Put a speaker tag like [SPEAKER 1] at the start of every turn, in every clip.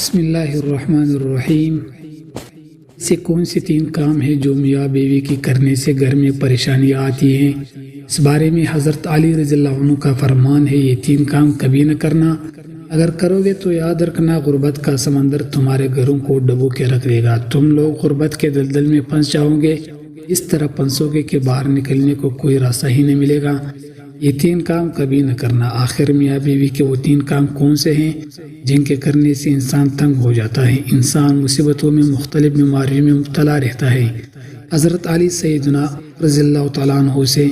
[SPEAKER 1] بسم اللہ الرحمن الرحیم۔ ایسے کون سے 3 کام ہیں جو میاں بیوی کی کرنے سے گھر میں پریشانی آتی ہیں؟ اس بارے میں حضرت علی رضی اللہ عنہ کا فرمان ہے، یہ 3 کام کبھی نہ کرنا، اگر کرو گے تو یاد رکھنا غربت کا سمندر تمہارے گھروں کو ڈبو کے رکھ دے گا، تم لوگ غربت کے دلدل میں پھنس جاؤ گے، اس طرح پھنسو گے کہ باہر نکلنے کو کوئی راستہ ہی نہیں ملے گا۔ یہ 3 کام کبھی نہ کرنا۔ آخر میاں بیوی کے وہ 3 کام کون سے ہیں جن کے کرنے سے انسان تنگ ہو جاتا ہے، انسان مصیبتوں میں، مختلف بیماریوں میں مبتلا رہتا ہے؟ حضرت علی سیدنا رضی اللہ تعالیٰ عنہ سے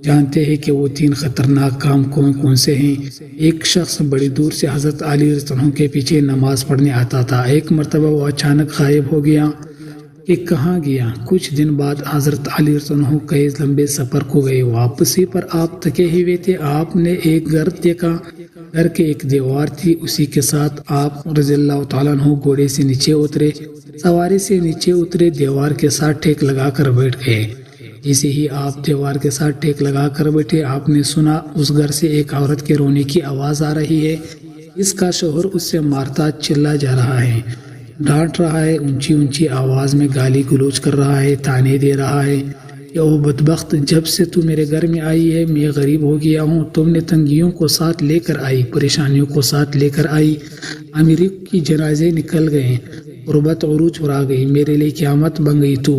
[SPEAKER 1] جانتے ہیں کہ وہ 3 خطرناک کام کون کون سے ہیں۔ ایک شخص بڑی دور سے حضرت علی رضی اللہ عنہ کے پیچھے نماز پڑھنے آتا تھا۔ ایک مرتبہ وہ اچانک غائب ہو گیا کہ کہاں گیا۔ کچھ دن بعد حضرت علی رضی اللہ عنہ کئی لمبے سفر کو گئے، واپسی پر آپ تھکے ہوئے تھے۔ آپ نے ایک گھر دیکھا، گھر کے ایک دیوار تھی، اسی کے ساتھ آپ رضی اللہ تعالیٰ عنہ گھوڑے سے نیچے اترے، سواری سے نیچے اترے، دیوار کے ساتھ ٹیک لگا کر بیٹھ گئے۔ جیسے ہی آپ دیوار کے ساتھ ٹیک لگا کر بیٹھے، آپ نے سنا اس گھر سے ایک عورت کے رونے کی آواز آ رہی ہے۔ اس کا شوہر اس سے مارتا چلا جا رہا ہے، ڈانٹ رہا ہے، اونچی اونچی آواز میں گالی گلوچ کر رہا ہے، تانے دے رہا ہے کہ او بدبخت، جب سے تو میرے گھر میں آئی ہے میں غریب ہو گیا ہوں، تم نے تنگیوں کو ساتھ لے کر آئی، پریشانیوں کو ساتھ لے کر آئی، امیری کی جنازے نکل گئے، غربت عروج پر آ گئی، میرے لیے قیامت بن گئی، تو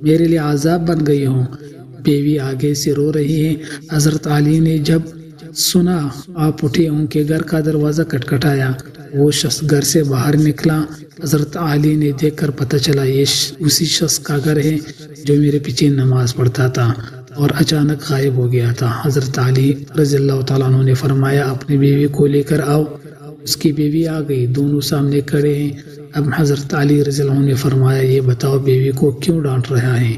[SPEAKER 1] میرے لیے عذاب بن گئی ہوں۔ بیوی آگے سے رو رہی ہے۔ حضرت علی نے جب سنا آپ اٹھے، ان کے گھر کا دروازہ کٹکھٹایا، وہ شخص گھر سے باہر نکلا۔ حضرت علی نے دیکھ کر پتہ چلا یہ اسی شخص کا گھر ہے جو میرے پیچھے نماز پڑھتا تھا اور اچانک غائب ہو گیا تھا۔ حضرت علی رضی اللہ تعالیٰ عنہ نے فرمایا اپنی بیوی کو لے کر آؤ۔ اس کی بیوی آ گئی، دونوں سامنے کھڑے ہیں۔ اب حضرت علی رضی اللہ عنہ نے فرمایا یہ بتاؤ بیوی کو کیوں ڈانٹ رہا ہے،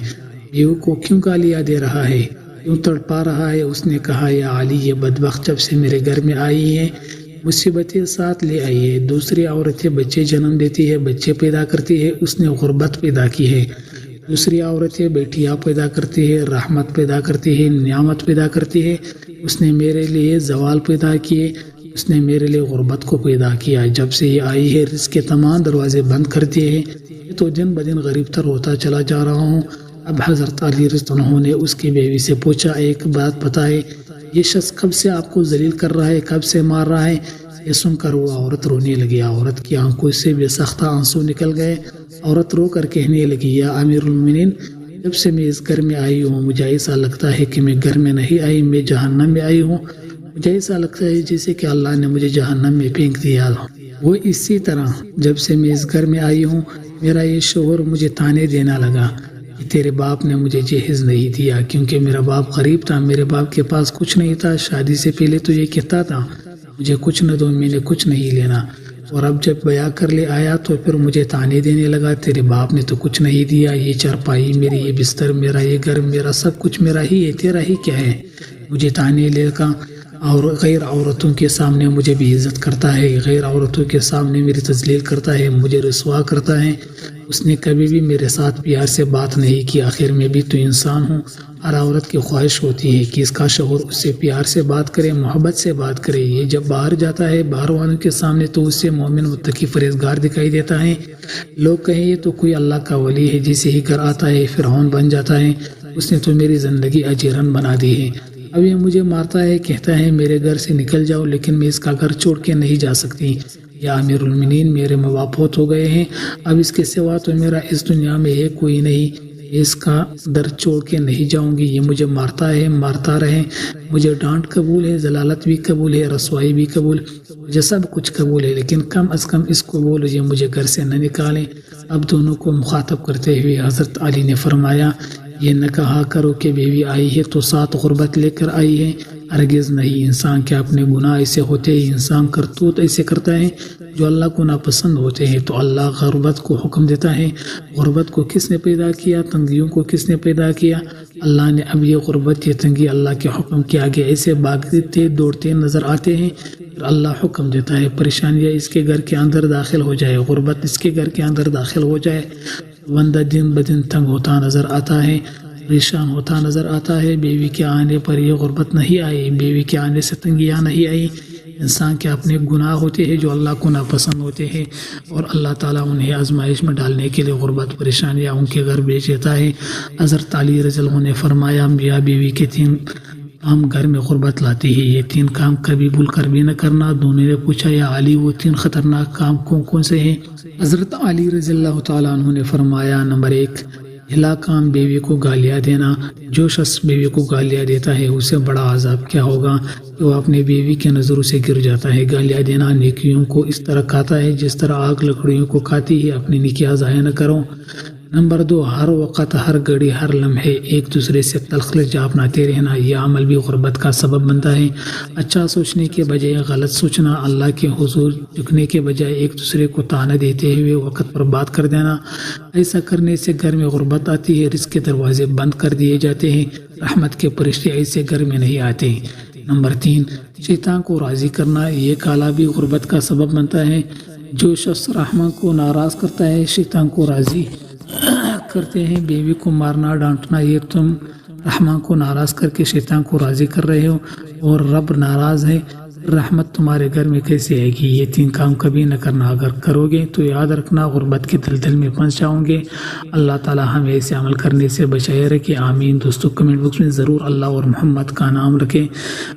[SPEAKER 1] بیوی کو کیوں گالیاں دے رہا ہے، کیوں تڑپا رہا ہے؟ اس نے کہا یا علی، یہ بدبخت جب سے میرے گھر میں آئی ہے مصیبتیں ساتھ لے آئی ہے، دوسری عورتیں بچے جنم دیتی ہے، بچے پیدا کرتی ہے، اس نے غربت پیدا کی ہے، دوسری عورتیں بیٹیاں پیدا کرتی ہے، رحمت پیدا کرتی ہے، نعمت پیدا کرتی ہے، اس نے میرے لیے زوال پیدا کیے، اس نے میرے لیے غربت کو پیدا کیا۔ جب سے یہ آئی ہے رزق کے تمام دروازے بند کر دیے ہیں، یہ تو دن بدن غریب تر ہوتا چلا جا رہا ہوں۔ اب حضرت علی رضی اللہ عنہ نے اس کی بیوی سے پوچھا ایک بات بتائے، یہ شخص کب سے آپ کو ذلیل کر رہا ہے، کب سے مار رہا ہے؟ یہ سن کر وہ عورت رونے لگی، عورت کی آنکھوں سے بے سختہ آنسو نکل گئے۔ عورت رو کر کہنے لگی یا امیر المومنین، جب سے میں اس گھر میں آئی ہوں مجھے ایسا لگتا ہے کہ میں گھر میں نہیں آئی، میں جہنم میں آئی ہوں، مجھے ایسا لگتا ہے جیسے کہ اللہ نے مجھے جہنم میں پھینک دیا۔ وہ اسی طرح جب سے میں اس گھر میں آئی ہوں میرا یہ شوہر مجھے تانے دینا لگا کہ تیرے باپ نے مجھے جہیز نہیں دیا، کیونکہ میرا باپ غریب تھا، میرے باپ کے پاس کچھ نہیں تھا، شادی سے پہلے تو یہ کہتا تھا مجھے کچھ نہ دو، میں نے کچھ نہیں لینا، اور اب جب بیاہ کر لے آیا تو پھر مجھے تانے دینے لگا تیرے باپ نے تو کچھ نہیں دیا، یہ چارپائی میری، یہ بستر میرا، یہ گھر میرا، سب کچھ میرا ہی ہے، تیرا ہی کیا ہے؟ مجھے تانے لے کر اور غیر عورتوں کے سامنے مجھے بے عزت کرتا ہے، غیر عورتوں کے سامنے میری تذلیل کرتا ہے، مجھے رسوا کرتا ہے۔ اس نے کبھی بھی میرے ساتھ پیار سے بات نہیں کی۔ آخر میں بھی تو انسان ہوں، ہر عورت کی خواہش ہوتی ہے کہ اس کا شوہر اس سے پیار سے بات کرے، محبت سے بات کرے۔ یہ جب باہر جاتا ہے باہر والوں کے سامنے تو اس سے مومن متقی پرہیزگار دکھائی دیتا ہے، لوگ کہیں یہ تو کوئی اللہ کا ولی ہے، جیسے ہی گھر آتا ہے فرعون بن جاتا ہے، اس نے تو میری زندگی اجیرن بنا دی ہے۔ اب یہ مجھے مارتا ہے، کہتا ہے میرے گھر سے نکل جاؤ، لیکن میں اس کا گھر چھوڑ کے نہیں جا سکتی۔ یا امیر المومنین، میرے ماں باپ فوت ہو گئے ہیں، اب اس کے سوا تو میرا اس دنیا میں ہے کوئی نہیں، اس کا در چھوڑ کے نہیں جاؤں گی۔ یہ مجھے مارتا ہے، مارتا رہے، مجھے ڈانٹ قبول ہے، ذلالت بھی قبول ہے، رسوائی بھی قبول، مجھے سب کچھ قبول ہے، لیکن کم از کم اس کو بولو یہ مجھے گھر سے نہ نکالیں۔ اب دونوں کو مخاطب کرتے ہوئے حضرت علی نے فرمایا یہ نہ کہا کرو کہ بیوی آئی ہے تو ساتھ غربت لے کر آئی ہے، ہرگز نہیں۔ انسان کے اپنے گناہ ایسے ہوتے ہیں، انسان کرتوت ایسے کرتا ہے جو اللہ کو ناپسند ہوتے ہیں، تو اللہ غربت کو حکم دیتا ہے۔ غربت کو کس نے پیدا کیا؟ تنگیوں کو کس نے پیدا کیا؟ اللہ نے۔ اب یہ غربت، یہ تنگی اللہ کے حکم کے آگے ایسے بھاگتے دوڑتے نظر آتے ہیں، پھر اللہ حکم دیتا ہے پریشانیاں اس کے گھر کے اندر داخل ہو جائے، غربت اس کے گھر کے اندر داخل ہو جائے، بندہ دن بدن تنگ ہوتا نظر آتا ہے، پریشان ہوتا نظر آتا ہے۔ بیوی کے آنے پر یہ غربت نہیں آئی، بیوی کے آنے سے تنگیاں نہیں آئی، انسان کے اپنے گناہ ہوتے ہیں جو اللہ کو ناپسند ہوتے ہیں، اور اللہ تعالیٰ انہیں آزمائش میں ڈالنے کے لیے غربت پریشانیاں ان کے گھر بھیج دیتا ہے۔ حضرت علی رضی اللہ عنہ نے فرمایا میاں بیوی کے 3 کام گھر میں غربت لاتی ہے، یہ 3 کام کبھی بھول کر بھی نہ کرنا۔ دونوں نے پوچھا یا علی وہ 3 خطرناک کام کون کون سے ہیں؟ حضرت علی رضی اللہ تعالیٰ عنہ نے فرمایا نمبر 1 پہلا کام بیوی کو گالیاں دینا۔ جو شخص بیوی کو گالیاں دیتا ہے اسے بڑا عذاب کیا ہوگا کہ وہ اپنے بیوی کے نظروں سے گر جاتا ہے۔ گالیاں دینا نیکیوں کو اس طرح کھاتا ہے جس طرح آگ لکڑیوں کو کھاتی ہے۔ اپنی نیکیاں ضائع نہ کرو۔ نمبر 2 ہر وقت ہر گھڑی ہر لمحے ایک دوسرے سے تلخ لہجہ اپناتے رہنا، یہ عمل بھی غربت کا سبب بنتا ہے۔ اچھا سوچنے کے بجائے غلط سوچنا، اللہ کے حضور جھکنے کے بجائے ایک دوسرے کو طعنہ دیتے ہوئے وقت پر بات کر دینا، ایسا کرنے سے گھر میں غربت آتی ہے، رزق کے دروازے بند کر دیے جاتے ہیں، رحمت کے فرشتے ایسے گھر میں نہیں آتے۔ نمبر 3 شیطان کو راضی کرنا، یہ کالا بھی غربت کا سبب بنتا ہے۔ جو شخص رحمان کو ناراض کرتا ہے شیطان کو راضی کرتے ہیں۔ بیوی کو مارنا ڈانٹنا، یہ تم رحمان کو ناراض کر کے شیطان کو راضی کر رہے ہو، اور رب ناراض ہے، رحمت تمہارے گھر میں کیسے آئے گی؟ یہ 3 کام کبھی نہ کرنا، اگر کرو گے تو یاد رکھنا غربت کے دلدل میں پھنس جاؤ گے۔ اللہ تعالی ہمیں ایسے عمل کرنے سے بچائے رکھے، آمین۔ دوستو کمنٹ باکس میں ضرور اللہ اور محمد کا نام رکھیں،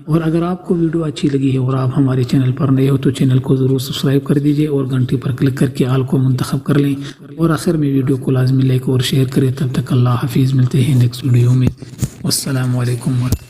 [SPEAKER 1] اور اگر آپ کو ویڈیو اچھی لگی ہے اور آپ ہمارے چینل پر نئے ہو تو چینل کو ضرور سبسکرائب کر دیجئے اور گھنٹی پر کلک کر کے آل کو منتخب کر لیں، اور آخر میں ویڈیو کو لازمی لائک اور شیئر کریں۔ تب تک اللہ حافظ، ملتے ہیں نیکسٹ ویڈیو میں۔ السلام علیکم ورحمۃ اللہ۔